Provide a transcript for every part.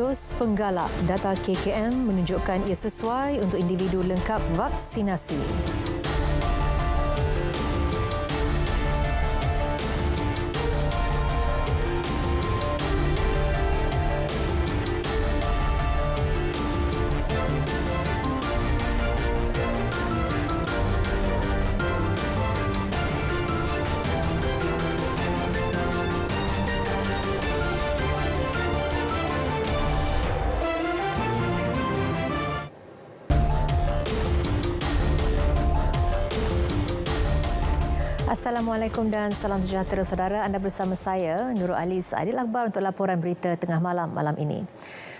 dos penggalak. Data KKM menunjukkan ia sesuai untuk individu lengkap vaksinasi. Assalamualaikum dan salam sejahtera saudara. Anda bersama saya, Nurul Aliz Adil Akbar untuk laporan berita tengah malam ini.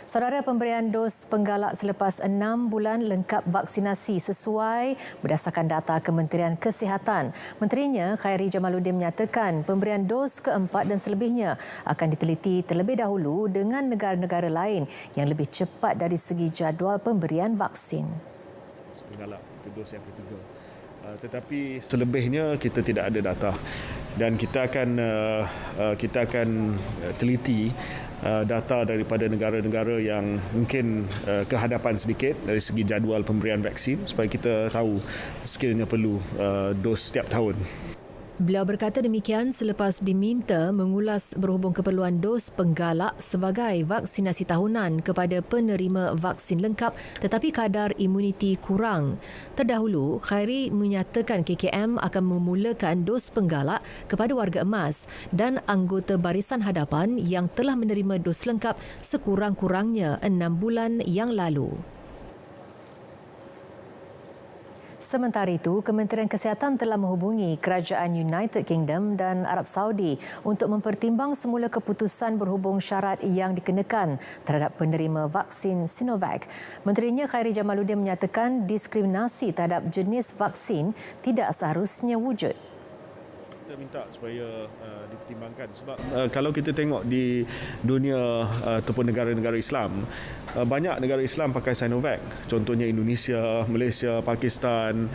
Saudara, pemberian dos penggalak selepas 6 bulan lengkap vaksinasi sesuai berdasarkan data Kementerian Kesihatan. Menterinya Khairi Jamaluddin menyatakan pemberian dos keempat dan selebihnya akan diteliti terlebih dahulu dengan negara-negara lain yang lebih cepat dari segi jadual pemberian vaksin. Penggalak itu dos yang ketiga. Tetapi selebihnya kita tidak ada data dan kita akan teliti data daripada negara-negara yang mungkin kehadapan sedikit dari segi jadual pemberian vaksin supaya kita tahu sekiranya perlu dos setiap tahun. Beliau berkata demikian selepas diminta mengulas berhubung keperluan dos penggalak sebagai vaksinasi tahunan kepada penerima vaksin lengkap tetapi kadar imuniti kurang. Terdahulu, Khairi menyatakan KKM akan memulakan dos penggalak kepada warga emas dan anggota barisan hadapan yang telah menerima dos lengkap sekurang-kurangnya 6 bulan yang lalu. Sementara itu, Kementerian Kesihatan telah menghubungi Kerajaan United Kingdom dan Arab Saudi untuk mempertimbang semula keputusan berhubung syarat yang dikenakan terhadap penerima vaksin Sinovac. Menterinya Khairi Jamaluddin menyatakan diskriminasi terhadap jenis vaksin tidak seharusnya wujud. Kita minta supaya dipertimbangkan sebab kalau kita tengok di dunia ataupun negara-negara Islam, banyak negara Islam pakai Sinovac. Contohnya Indonesia, Malaysia, Pakistan,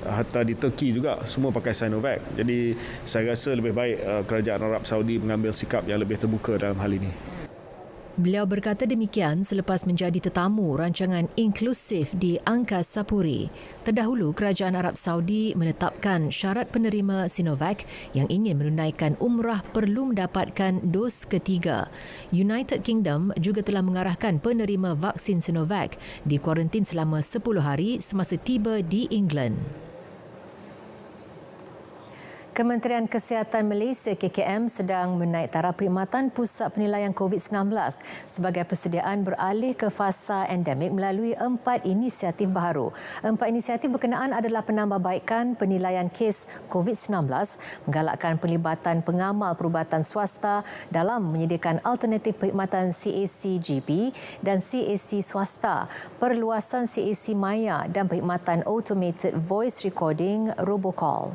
hatta di Turki juga semua pakai Sinovac. Jadi saya rasa lebih baik kerajaan Arab Saudi mengambil sikap yang lebih terbuka dalam hal ini. Beliau berkata demikian selepas menjadi tetamu rancangan inklusif di Angkasa Puri. Terdahulu, Kerajaan Arab Saudi menetapkan syarat penerima Sinovac yang ingin menunaikan umrah perlu mendapatkan dos ketiga. United Kingdom juga telah mengarahkan penerima vaksin Sinovac di kuarantin selama 10 hari semasa tiba di England. Kementerian Kesihatan Malaysia KKM sedang menaik taraf perkhidmatan pusat penilaian COVID-19 sebagai persediaan beralih ke fasa endemik melalui 4 inisiatif baharu. 4 inisiatif berkenaan adalah penambahbaikan penilaian kes COVID-19, menggalakkan pelibatan pengamal perubatan swasta dalam menyediakan alternatif perkhidmatan CAC-GP dan CAC swasta, perluasan CAC Maya dan perkhidmatan automated voice recording robocall.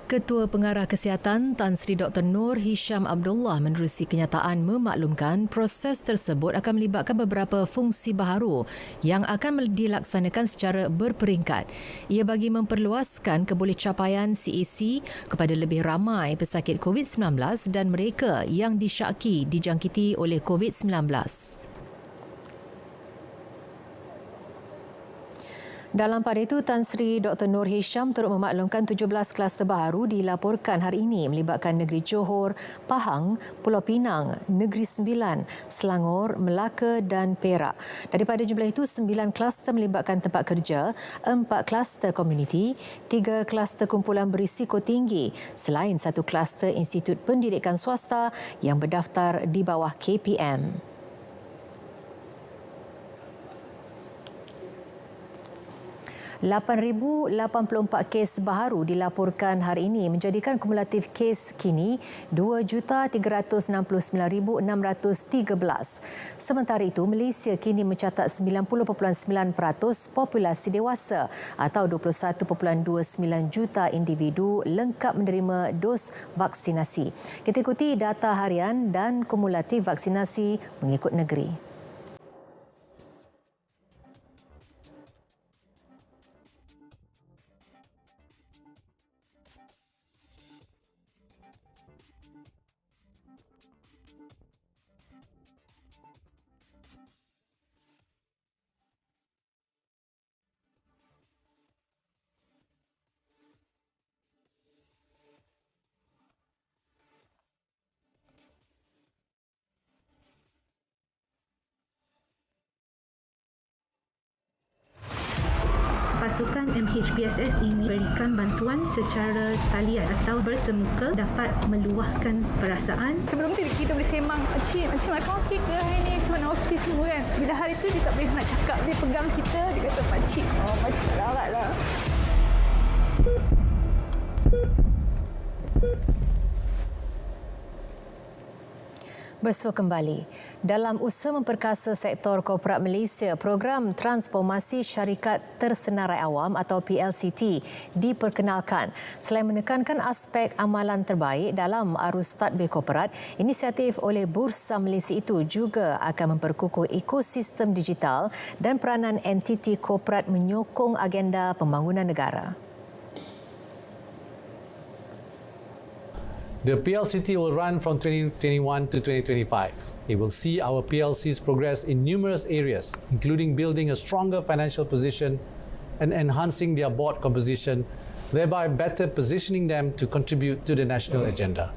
Ketua Pengarah Kesihatan Tan Sri Dr. Noor Hisham Abdullah menerusi kenyataan memaklumkan proses tersebut akan melibatkan beberapa fungsi baharu yang akan dilaksanakan secara berperingkat. Ia bagi memperluaskan kebolehcapaian CAC kepada lebih ramai pesakit COVID-19 dan mereka yang disyaki dijangkiti oleh COVID-19. Dalam pada itu, Tan Sri Dr. Noor Hisham turut memaklumkan 17 kluster baharu dilaporkan hari ini melibatkan negeri Johor, Pahang, Pulau Pinang, Negeri Sembilan, Selangor, Melaka dan Perak. Daripada jumlah itu, 9 kluster melibatkan tempat kerja, 4 kluster komuniti, 3 kluster kumpulan berisiko tinggi selain 1 kluster institut pendidikan swasta yang berdaftar di bawah KPM. 8,084 kes baharu dilaporkan hari ini menjadikan kumulatif kes kini 2,369,613. Sementara itu, Malaysia kini mencatat 90.9% populasi dewasa atau 21.29 juta individu lengkap menerima dos vaksinasi. Kita ikuti data harian dan kumulatif vaksinasi mengikut negeri. bantuan MHBSS ini berikan bantuan secara talian atau bersemuka dapat meluahkan perasaan. Sebelum tu kita boleh sembang, Acik makan okey ke hari ni? Macam mana okey semua kan? Bila hari tu dia tak boleh nak cakap, dia pegang kita, dia kata Pakcik, Pakcik tak larat lah. Bersua kembali. Dalam usaha memperkasa sektor korporat Malaysia, program Transformasi Syarikat Tersenarai Awam atau PLCT diperkenalkan. Selain menekankan aspek amalan terbaik dalam arus tadbir korporat, inisiatif oleh Bursa Malaysia itu juga akan memperkukuh ekosistem digital dan peranan entiti korporat menyokong agenda pembangunan negara. The PLCT will run from 2021 to 2025. It will see our PLCs progress in numerous areas, including building a stronger financial position and enhancing their board composition, thereby better positioning them to contribute to the national agenda.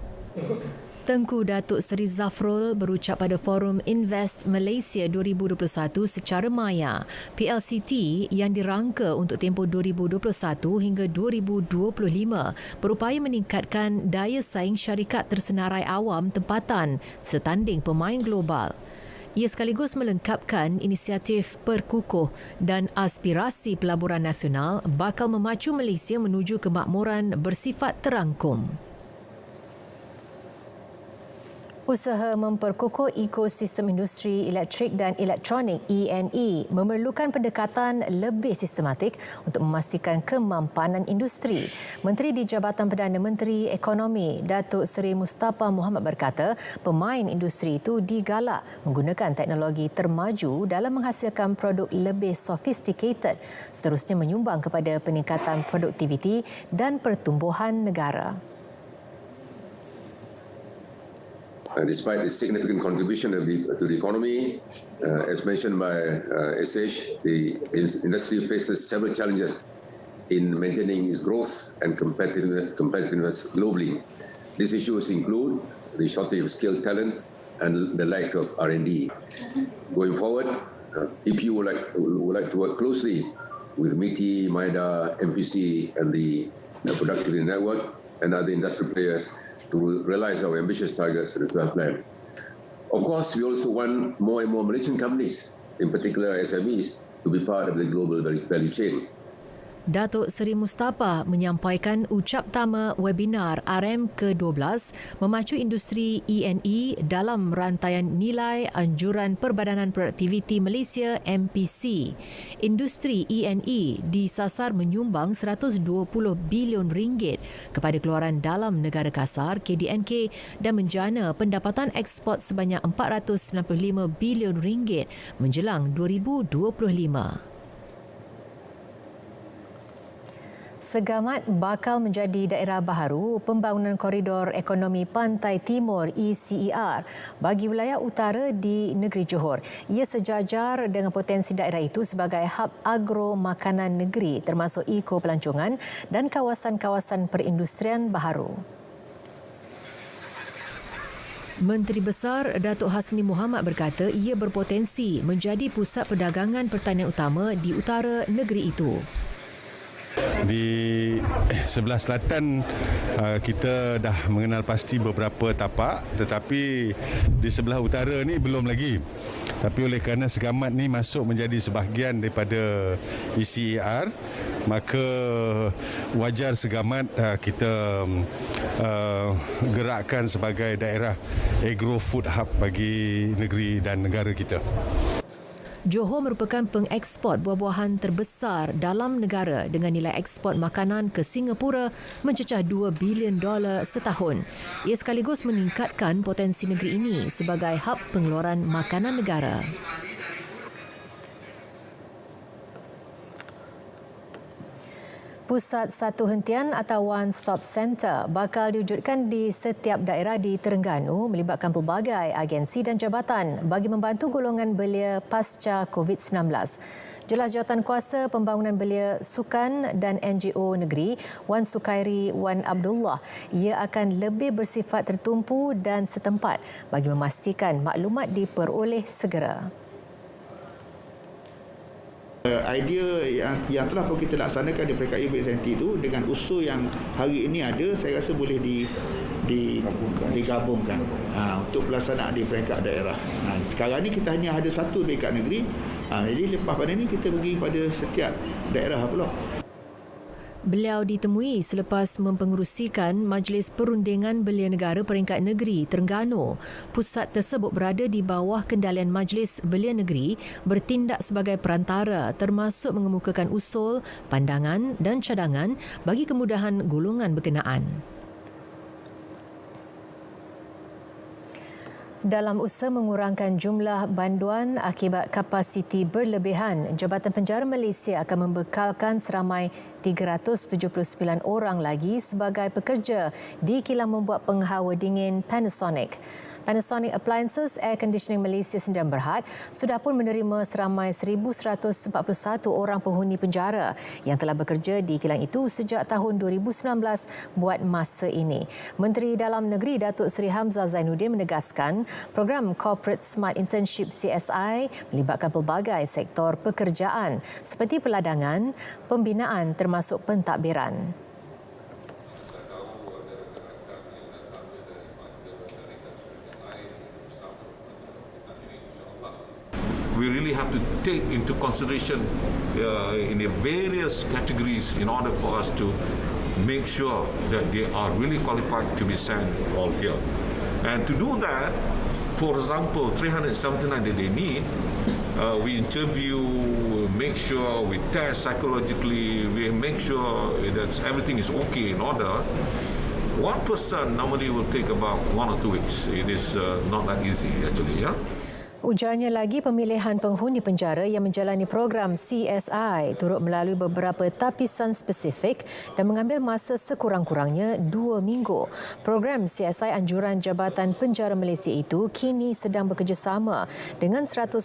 Tengku Datuk Seri Zafrul berucap pada Forum Invest Malaysia 2021 secara maya. PLCT yang dirangka untuk tempoh 2021 hingga 2025 berupaya meningkatkan daya saing syarikat tersenarai awam tempatan setanding pemain global. Ia sekaligus melengkapkan inisiatif perkukuh dan aspirasi pelaburan nasional bakal memacu Malaysia menuju kemakmuran bersifat terangkum. Usaha memperkukuh ekosistem industri elektrik dan elektronik E&E memerlukan pendekatan lebih sistematik untuk memastikan kemampanan industri. Menteri di Jabatan Perdana Menteri Ekonomi Datuk Seri Mustafa Mohamed berkata, pemain industri itu digalak menggunakan teknologi termaju dalam menghasilkan produk lebih sophisticated, seterusnya menyumbang kepada peningkatan produktiviti dan pertumbuhan negara. Despite its significant contribution to the economy, as mentioned by SH, the industry faces several challenges in maintaining its growth and competitiveness globally. These issues include the shortage of skilled talent and the lack of R&D. Going forward, EPU would like to work closely with MITI, MIDA, MPC and the Productivity Network and other industry players to realize our ambitious targets in the 12th plan. Of course, we also want more and more Malaysian companies, in particular SMEs, to be part of the global value chain. Datuk Seri Mustafa menyampaikan ucap tama webinar RM ke-12 memacu industri E&E dalam rantaian nilai anjuran Perbadanan Produktiviti Malaysia MPC. Industri E&E disasar menyumbang 120 bilion ringgit kepada keluaran dalam negara kasar KDNK dan menjana pendapatan ekspor sebanyak 495 bilion ringgit menjelang 2025. Segamat bakal menjadi daerah baharu pembangunan koridor ekonomi Pantai Timur ECER bagi wilayah utara di negeri Johor. Ia sejajar dengan potensi daerah itu sebagai hub agro makanan negeri termasuk eko-pelancongan dan kawasan-kawasan perindustrian baharu. Menteri Besar Datuk Hasni Mohamad berkata ia berpotensi menjadi pusat perdagangan pertanian utama di utara negeri itu. Di sebelah selatan kita dah mengenal pasti beberapa tapak, tetapi di sebelah utara ni belum lagi. Tapi oleh kerana Segamat ni masuk menjadi sebahagian daripada ECER, maka wajar Segamat kita gerakkan sebagai daerah agro food hub bagi negeri dan negara kita. Johor merupakan pengeksport buah-buahan terbesar dalam negara dengan nilai ekspor makanan ke Singapura mencecah $2 bilion setahun. Ia sekaligus meningkatkan potensi negeri ini sebagai hub pengeluaran makanan negara. Pusat Satu Hentian atau One Stop Center bakal diwujudkan di setiap daerah di Terengganu melibatkan pelbagai agensi dan jabatan bagi membantu golongan belia pasca COVID-19. Jelas Jawatankuasa Pembangunan Belia Sukan dan NGO Negeri, Wan Sukairi Wan Abdullah, ia akan lebih bersifat tertumpu dan setempat bagi memastikan maklumat diperoleh segera. Idea yang telah pun kita laksanakan di peringkat UBSNT itu dengan usul yang hari ini ada, saya rasa boleh digabungkan untuk pelaksanaan di peringkat daerah. Sekarang ni kita hanya ada satu peringkat negeri. Jadi lepas pada ini kita bagi pada setiap daerah pula. Beliau ditemui selepas mempengerusikan Majlis Perundingan Belia Negara Peringkat Negeri Terengganu. Pusat tersebut berada di bawah kendalian Majlis Belia Negeri bertindak sebagai perantara termasuk mengemukakan usul, pandangan dan cadangan bagi kemudahan golongan berkenaan. Dalam usaha mengurangkan jumlah banduan akibat kapasiti berlebihan, Jabatan Penjara Malaysia akan membekalkan seramai 379 orang lagi sebagai pekerja di kilang membuat penghawa dingin Panasonic. Panasonic Appliances Air Conditioning Malaysia Sdn Bhd sudah pun menerima seramai 1,141 orang penghuni penjara yang telah bekerja di kilang itu sejak tahun 2019 buat masa ini. Menteri Dalam Negeri Datuk Seri Hamzah Zainuddin menegaskan program Corporate Smart Internship CSI melibatkan pelbagai sektor pekerjaan seperti peladangan, pembinaan termasuk pentadbiran. We really have to take into consideration in the various categories in order for us to make sure that they are really qualified to be sent all here. And to do that, for example, 379 that they need, we interview, make sure we test psychologically, we make sure that everything is okay in order. One person normally will take about 1 or 2 weeks. It is not that easy actually, yeah. Ujarnya lagi, pemilihan penghuni penjara yang menjalani program CSI turut melalui beberapa tapisan spesifik dan mengambil masa sekurang-kurangnya 2 minggu. Program CSI Anjuran Jabatan Penjara Malaysia itu kini sedang bekerjasama dengan 181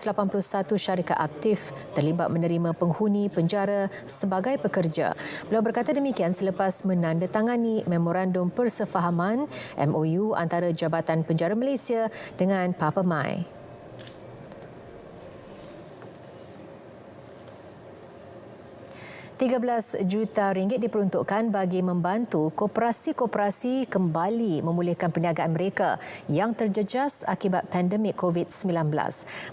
syarikat aktif terlibat menerima penghuni penjara sebagai pekerja. Beliau berkata demikian selepas menandatangani Memorandum Persefahaman MOU antara Jabatan Penjara Malaysia dengan Papamai. 13 juta ringgit diperuntukkan bagi membantu koperasi-koperasi kembali memulihkan perniagaan mereka yang terjejas akibat pandemik COVID-19.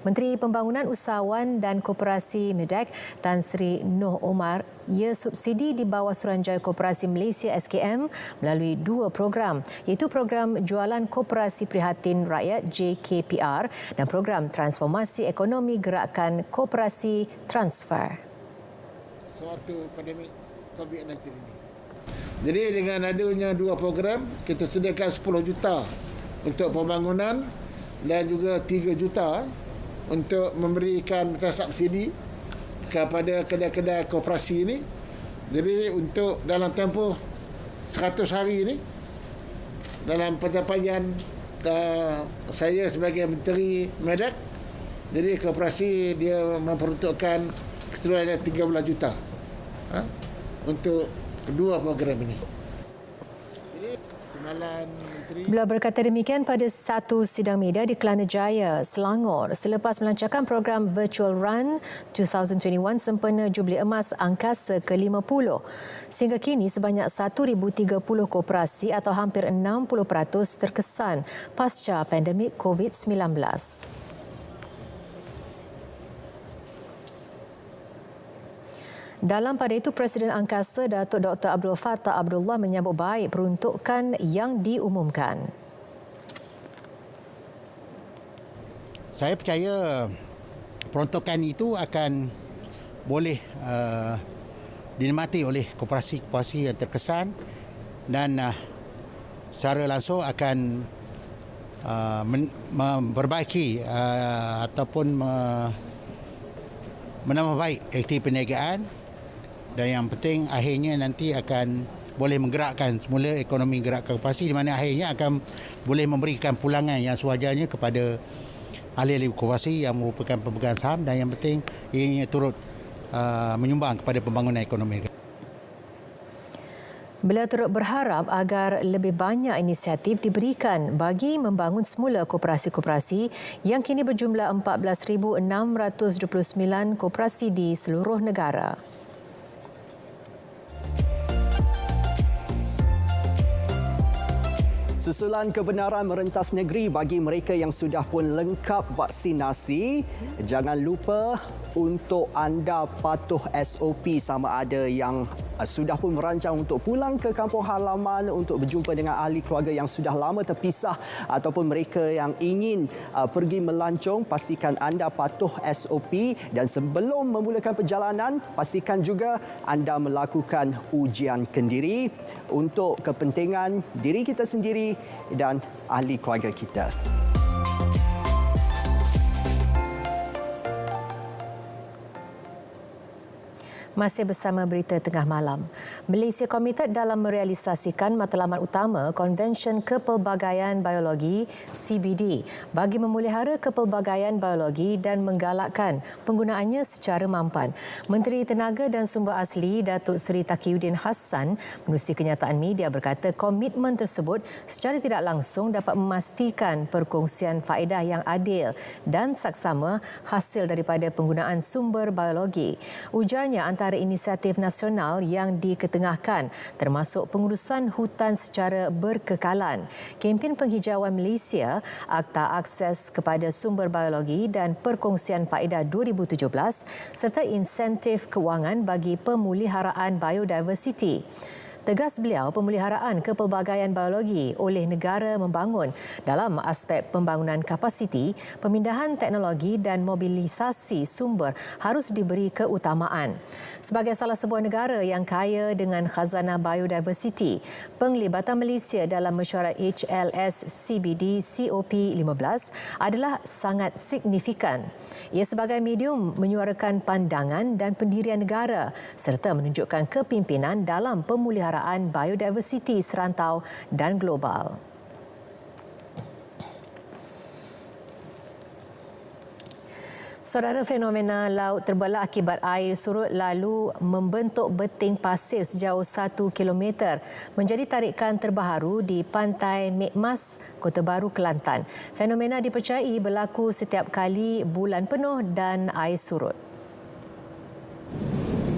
Menteri Pembangunan Usahawan dan Koperasi MEDAK Tan Sri Noh Omar, ia subsidi di bawah Suruhanjaya Koperasi Malaysia SKM melalui 2 program, iaitu program Jualan Koperasi Prihatin Rakyat JKPR dan program Transformasi Ekonomi Gerakan Koperasi Transfer. Suatu pandemik COVID-19 ini. Jadi dengan adanya 2 program, kita sediakan 10 juta untuk pembangunan dan juga 3 juta untuk memberikan subsidi kepada kedai-kedai koperasi ini. Jadi untuk dalam tempoh 100 hari ini, dalam pencapaian saya sebagai Menteri MEDAK, jadi koperasi dia memperuntukkan keseluruhannya 13 juta untuk kedua program ini. Beliau berkata demikian pada satu sidang media di Kelana Jaya, Selangor selepas melancarkan program Virtual Run 2021 sempena Jubli Emas Angkasa ke-50. Sehingga kini sebanyak 1,030 koperasi atau hampir 60% terkesan pasca pandemik COVID-19. Dalam pada itu, Presiden Angkasa Datuk Dr. Abdul Fattah Abdullah menyambut baik peruntukan yang diumumkan. Saya percaya peruntukan itu akan boleh dinikmati oleh koperasi-koperasi yang terkesan dan secara langsung akan memperbaiki ataupun menambah baik aktiviti perniagaan. Dan yang penting akhirnya nanti akan boleh menggerakkan semula ekonomi gerakan koperasi, di mana akhirnya akan boleh memberikan pulangan yang sewajarnya kepada ahli-ahli koperasi yang merupakan pemegang saham, dan yang penting ianya turut menyumbang kepada pembangunan ekonomi. Beliau turut berharap agar lebih banyak inisiatif diberikan bagi membangun semula koperasi-koperasi yang kini berjumlah 14,629 koperasi di seluruh negara. Susulan kebenaran merentas negeri bagi mereka yang sudah pun lengkap vaksinasi, jangan lupa untuk anda patuh SOP sama ada yang sudah pun merancang untuk pulang ke kampung halaman untuk berjumpa dengan ahli keluarga yang sudah lama terpisah ataupun mereka yang ingin pergi melancong, pastikan anda patuh SOP dan sebelum memulakan perjalanan, pastikan juga anda melakukan ujian kendiri untuk kepentingan diri kita sendiri dan ahli keluarga kita. Masih bersama Berita Tengah Malam. Malaysia komited dalam merealisasikan matlamat utama Konvensyen Kepelbagaian Biologi CBD bagi memelihara kepelbagaian biologi dan menggalakkan penggunaannya secara mampan. Menteri Tenaga dan Sumber Asli Datuk Seri Taqiyuddin Hassan menerusi kenyataan media berkata komitmen tersebut secara tidak langsung dapat memastikan perkongsian faedah yang adil dan saksama hasil daripada penggunaan sumber biologi. Ujarnya antara inisiatif nasional yang diketengahkan termasuk pengurusan hutan secara berkekalan, kempen penghijauan Malaysia, Akta Akses kepada Sumber Biologi dan Perkongsian Faedah 2017 serta insentif kewangan bagi pemeliharaan biodiversiti. Tegas beliau, pemeliharaan kepelbagaian biologi oleh negara membangun dalam aspek pembangunan kapasiti, pemindahan teknologi dan mobilisasi sumber harus diberi keutamaan. Sebagai salah sebuah negara yang kaya dengan khazanah biodiversiti, penglibatan Malaysia dalam mesyuarat HLS CBD COP15 adalah sangat signifikan. Ia sebagai medium menyuarakan pandangan dan pendirian negara serta menunjukkan kepimpinan dalam pemeliharaan biodiversiti serantau dan global. Saudara, fenomena laut terbelah akibat air surut lalu membentuk beting pasir sejauh 1 km menjadi tarikan terbaru di Pantai Mekmas, Kota Baru, Kelantan. Fenomena dipercayai berlaku setiap kali bulan penuh dan air surut.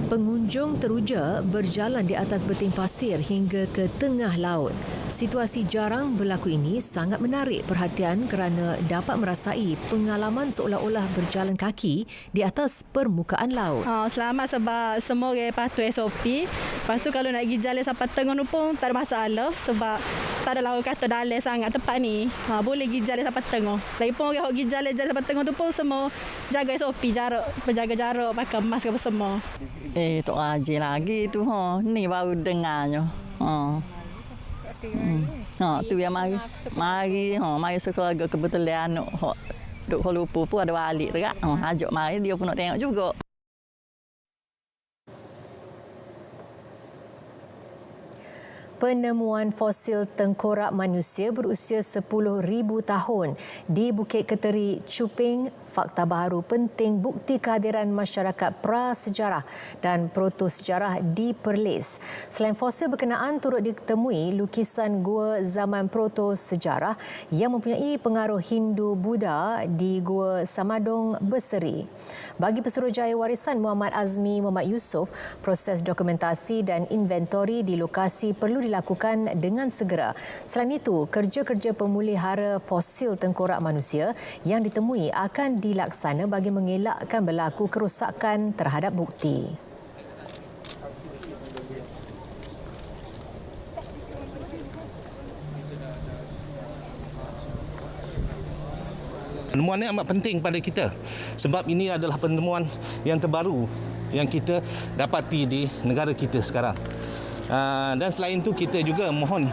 Pengunjung teruja berjalan di atas beting pasir hingga ke tengah laut. Situasi jarang berlaku ini sangat menarik perhatian kerana dapat merasai pengalaman seolah-olah berjalan kaki di atas permukaan laut. Selamat sebab semua orang patuh SOP. Lepas tu kalau nak pergi jalan sampai tengah tu pun tak ada masalah sebab tak ada laut kata dalam sangat tempat ni. Boleh pergi jalan sampai tengah. Lagipun orang pergi jalan sampai tengah tu pun semua jaga SOP, jarak, penjaga jarak, pakai mask apa semua. Tak rajin lagi tu ni baru dengarnya. Tu yang mari sekeluarga kebetulan anak duk Kuala Lumpur pun ada balik dekat. Ajak mari dia pun nak tengok juga. Penemuan fosil tengkorak manusia berusia 10,000 tahun di Bukit Keteri, Chuping, fakta baharu penting bukti kehadiran masyarakat prasejarah dan protosejarah di Perlis. Selain fosil berkenaan, turut ditemui lukisan gua zaman protosejarah yang mempunyai pengaruh Hindu-Buddha di Gua Samadong, Berseri. Bagi Pesuruhjaya Warisan Muhammad Azmi Muhammad Yusof, proses dokumentasi dan inventori di lokasi perlu dilakukan dengan segera. Selain itu, kerja-kerja pemulihara fosil tengkorak manusia yang ditemui akan dilaksana bagi mengelakkan berlaku kerosakan terhadap bukti. Penemuan ini amat penting pada kita sebab ini adalah penemuan yang terbaru yang kita dapati di negara kita sekarang. Dan selain itu kita juga mohon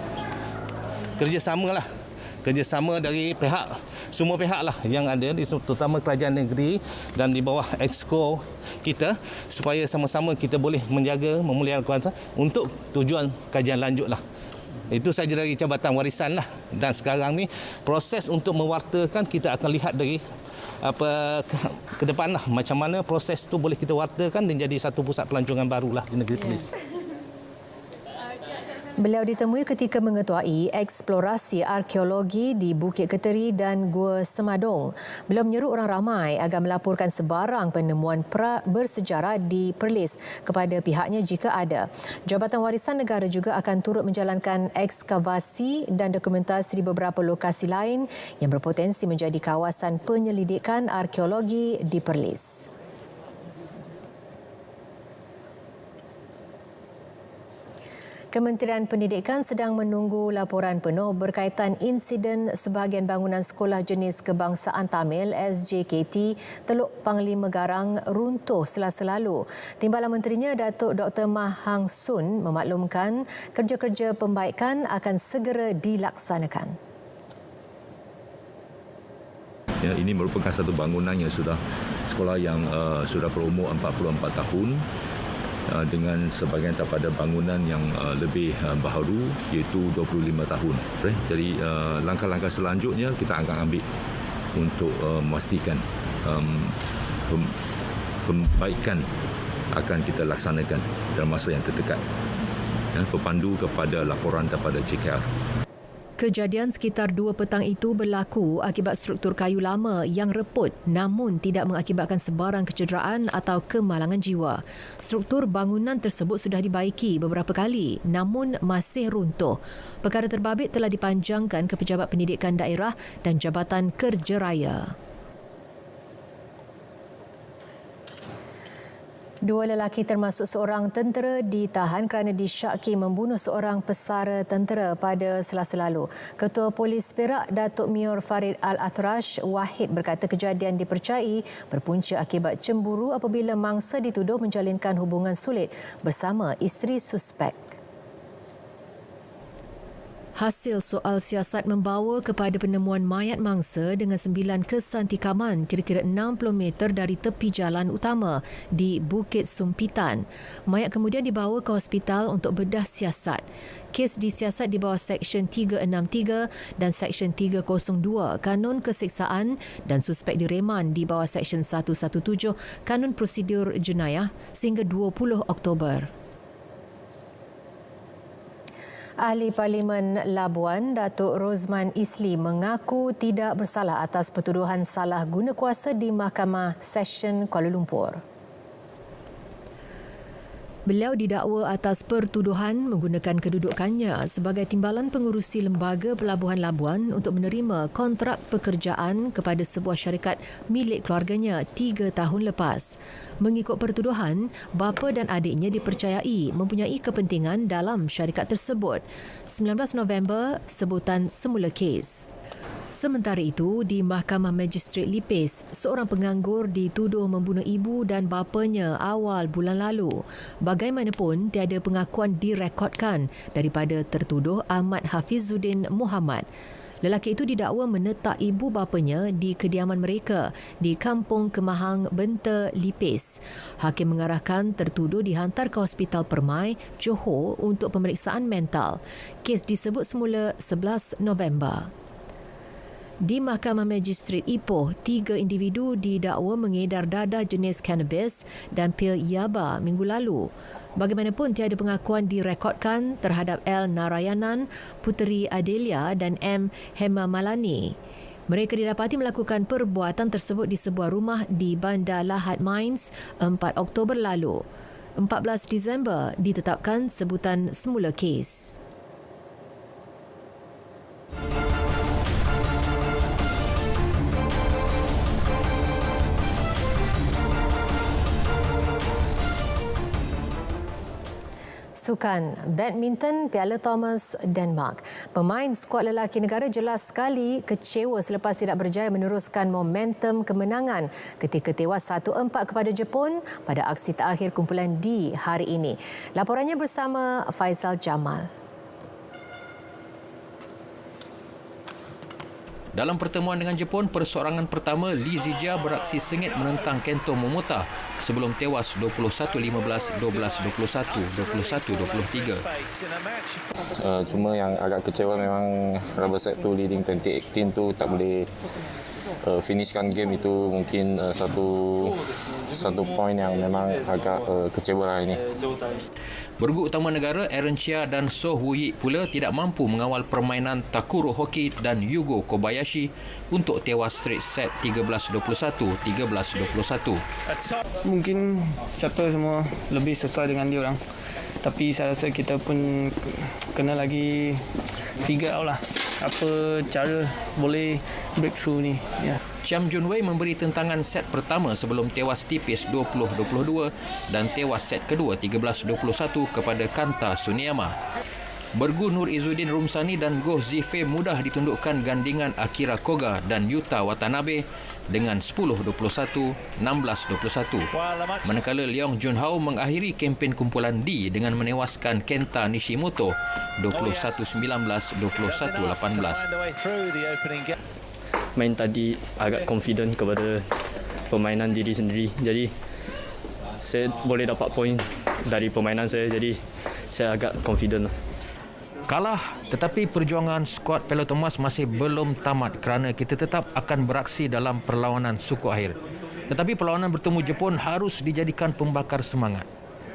kerjasama dari semua pihak lah yang ada, terutama kerajaan negeri dan di bawah Exco kita supaya sama-sama kita boleh menjaga, memelihara kawasan untuk tujuan kajian lanjut lah. Itu saja dari Jabatan Warisan lah. Dan sekarang ni proses untuk mewartakan kita akan lihat dari ke depan lah macam mana proses tu boleh kita wartakan dan jadi satu pusat pelancongan barulah di negeri Perlis. Beliau ditemui ketika mengetuai eksplorasi arkeologi di Bukit Keteri dan Gua Semadong. Beliau menyeru orang ramai agar melaporkan sebarang penemuan bersejarah di Perlis kepada pihaknya jika ada. Jabatan Warisan Negara juga akan turut menjalankan ekskavasi dan dokumentasi di beberapa lokasi lain yang berpotensi menjadi kawasan penyelidikan arkeologi di Perlis. Kementerian Pendidikan sedang menunggu laporan penuh berkaitan insiden sebahagian bangunan sekolah jenis kebangsaan Tamil SJKT Teluk Panglima Garang runtuh Selasa lalu. Timbalan Menterinya Datuk Dr. Mah Hang Sun memaklumkan kerja-kerja pembaikan akan segera dilaksanakan. Ya, ini merupakan satu bangunan yang sudah sekolah yang sudah berumur 44 tahun. Dengan sebahagian daripada bangunan yang lebih baharu iaitu 25 tahun. Jadi langkah-langkah selanjutnya kita akan ambil untuk memastikan pembaikan akan kita laksanakan dalam masa yang terdekat. Berpandu kepada laporan daripada JKR. Kejadian sekitar 2 petang itu berlaku akibat struktur kayu lama yang reput namun tidak mengakibatkan sebarang kecederaan atau kemalangan jiwa. Struktur bangunan tersebut sudah dibaiki beberapa kali namun masih runtuh. Perkara terbabit telah dipanjangkan ke Pejabat Pendidikan Daerah dan Jabatan Kerja Raya. 2 lelaki termasuk seorang tentera ditahan kerana disyaki membunuh seorang pesara tentera pada Selasa lalu. Ketua Polis Perak Datuk Mior Farid Al-Athrash Wahid berkata kejadian dipercayai berpunca akibat cemburu apabila mangsa dituduh menjalinkan hubungan sulit bersama isteri suspek. Hasil soal siasat membawa kepada penemuan mayat mangsa dengan 9 kesan tikaman kira-kira 60 meter dari tepi jalan utama di Bukit Sumpitan. Mayat kemudian dibawa ke hospital untuk bedah siasat. Kes disiasat di bawah Seksyen 363 dan Seksyen 302 Kanun Keseksaan dan suspek direman di bawah Seksyen 117 Kanun Prosedur Jenayah sehingga 20 Oktober. Ahli Parlimen Labuan, Datuk Rozman Isli mengaku tidak bersalah atas pertuduhan salah guna kuasa di Mahkamah Session Kuala Lumpur. Beliau didakwa atas pertuduhan menggunakan kedudukannya sebagai timbalan pengurusi Lembaga Pelabuhan Labuan untuk menerima kontrak pekerjaan kepada sebuah syarikat milik keluarganya 3 tahun lepas. Mengikut pertuduhan, bapa dan adiknya dipercayai mempunyai kepentingan dalam syarikat tersebut. 19 November, sebutan semula kes. Sementara itu, di Mahkamah Magistrate Lipis, seorang penganggur dituduh membunuh ibu dan bapanya awal bulan lalu. Bagaimanapun, tiada pengakuan direkodkan daripada tertuduh Ahmad Hafizuddin Muhammad. Lelaki itu didakwa menetak ibu bapanya di kediaman mereka di Kampung Kemahang, Benta, Lipis. Hakim mengarahkan tertuduh dihantar ke Hospital Permai, Johor untuk pemeriksaan mental. Kes disebut semula 11 November. Di Mahkamah Magistrate Ipoh, 3 individu didakwa mengedar dadah jenis cannabis dan pil yaba minggu lalu. Bagaimanapun, tiada pengakuan direkodkan terhadap L. Narayanan, Puteri Adelia dan M. Hema Malani. Mereka didapati melakukan perbuatan tersebut di sebuah rumah di Bandar Lahad Mines 4 Oktober lalu. 14 Disember ditetapkan sebutan semula kes. Sukan badminton Piala Thomas Denmark. Pemain skuad lelaki negara jelas sekali kecewa selepas tidak berjaya meneruskan momentum kemenangan ketika tewas 1-4 kepada Jepun pada aksi terakhir kumpulan D hari ini. Laporannya bersama Faisal Jamal. Dalam pertemuan dengan Jepun, perseorangan pertama, Lee Zijia beraksi sengit menentang Kento Momota sebelum tewas 21-15, 12-21, 21-23. Cuma yang agak kecewa memang rubber set tu leading 2018 tu tak boleh finishkan game itu, mungkin satu satu poin yang memang agak kecewa lah ini. Bergu utama negara Aaron Chia dan Soh Woo-yik pula tidak mampu mengawal permainan Takuro Hoki dan Yugo Kobayashi untuk tewas straight set 13-21, 13-21. Mungkin shuttle semua lebih sesuai dengan dia orang. Tapi saya rasa kita pun kena lagi figure out lah apa cara boleh breakthrough ni. Ya. Chiam Jun-wei memberi tentangan set pertama sebelum tewas tipis 20-22 dan tewas set kedua 13-21 kepada Kanta Suneyama. Bergu Nur Izzuddin Rumsani dan Goh Zifei mudah ditundukkan gandingan Akira Koga dan Yuta Watanabe dengan 10-21, 16-21. Manakala Leong Junhao mengakhiri kempen kumpulan D dengan menewaskan Kenta Nishimoto 21-19, 21-18. Main tadi agak confident kepada permainan diri sendiri. Jadi saya boleh dapat poin dari permainan saya. Jadi saya agak confident. Kalah, tetapi perjuangan skuad Pelotomas masih belum tamat kerana kita tetap akan beraksi dalam perlawanan suku akhir. Tetapi perlawanan bertemu Jepun harus dijadikan pembakar semangat.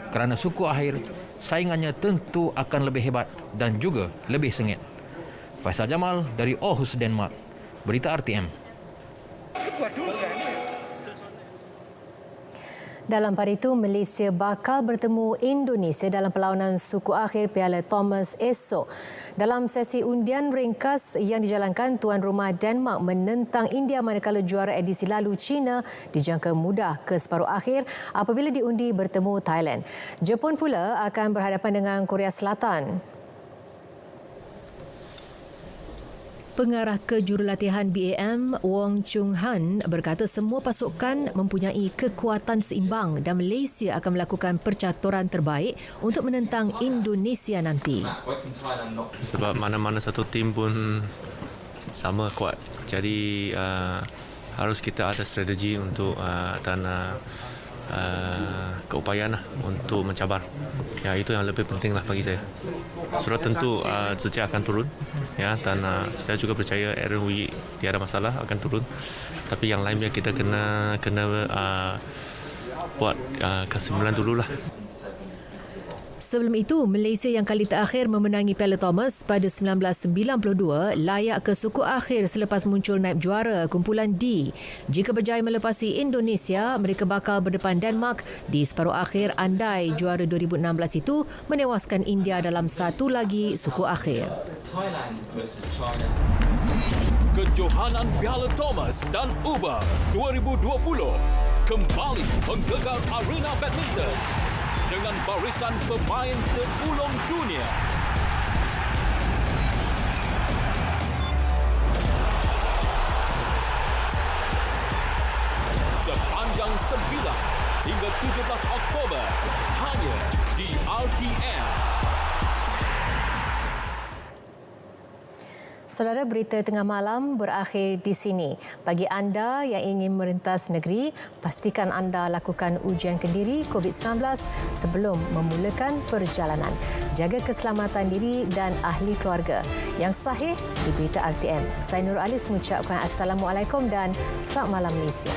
Kerana suku akhir, saingannya tentu akan lebih hebat dan juga lebih sengit. Faisal Jamal dari Aarhus, Denmark. Berita RTM. Dalam pada itu, Malaysia bakal bertemu Indonesia dalam perlawanan suku akhir Piala Thomas esok. Dalam sesi undian ringkas yang dijalankan, tuan rumah Denmark menentang India manakala juara edisi lalu China dijangka mudah ke separuh akhir apabila diundi bertemu Thailand. Jepun pula akan berhadapan dengan Korea Selatan. Pengarah kejurulatihan BAM Wong Chung Han berkata semua pasukan mempunyai kekuatan seimbang dan Malaysia akan melakukan percaturan terbaik untuk menentang Indonesia nanti. Sebab mana-mana satu tim pun sama kuat. Jadi harus kita ada strategi untuk dan keupayaan untuk mencabar. Ya, itu yang lebih penting lah bagi saya. Sudah tentu Zhijia akan turun, ya, dan saya juga percaya Aaron Woo-yik tiada masalah akan turun. Tapi yang lainnya kita kena buat kesimpulan dululah. Sebelum itu, Malaysia yang kali terakhir memenangi Piala Thomas pada 1992 layak ke suku akhir selepas muncul naib juara kumpulan D. Jika berjaya melepasi Indonesia, mereka bakal berdepan Denmark di separuh akhir andai juara 2016 itu menewaskan India dalam satu lagi suku akhir. Kejohanan Piala Thomas dan Uber 2020 kembali menggegar arena badminton dengan barisan pemain terulung dunia. Sepanjang 9 hingga 17 Oktober hanya di RTM. Saudara, berita tengah malam berakhir di sini. Bagi anda yang ingin merentas negeri, pastikan anda lakukan ujian kendiri COVID-19 sebelum memulakan perjalanan. Jaga keselamatan diri dan ahli keluarga. Yang sahih di Berita RTM. Saya Nur Alis mengucapkan Assalamualaikum dan selamat malam Malaysia.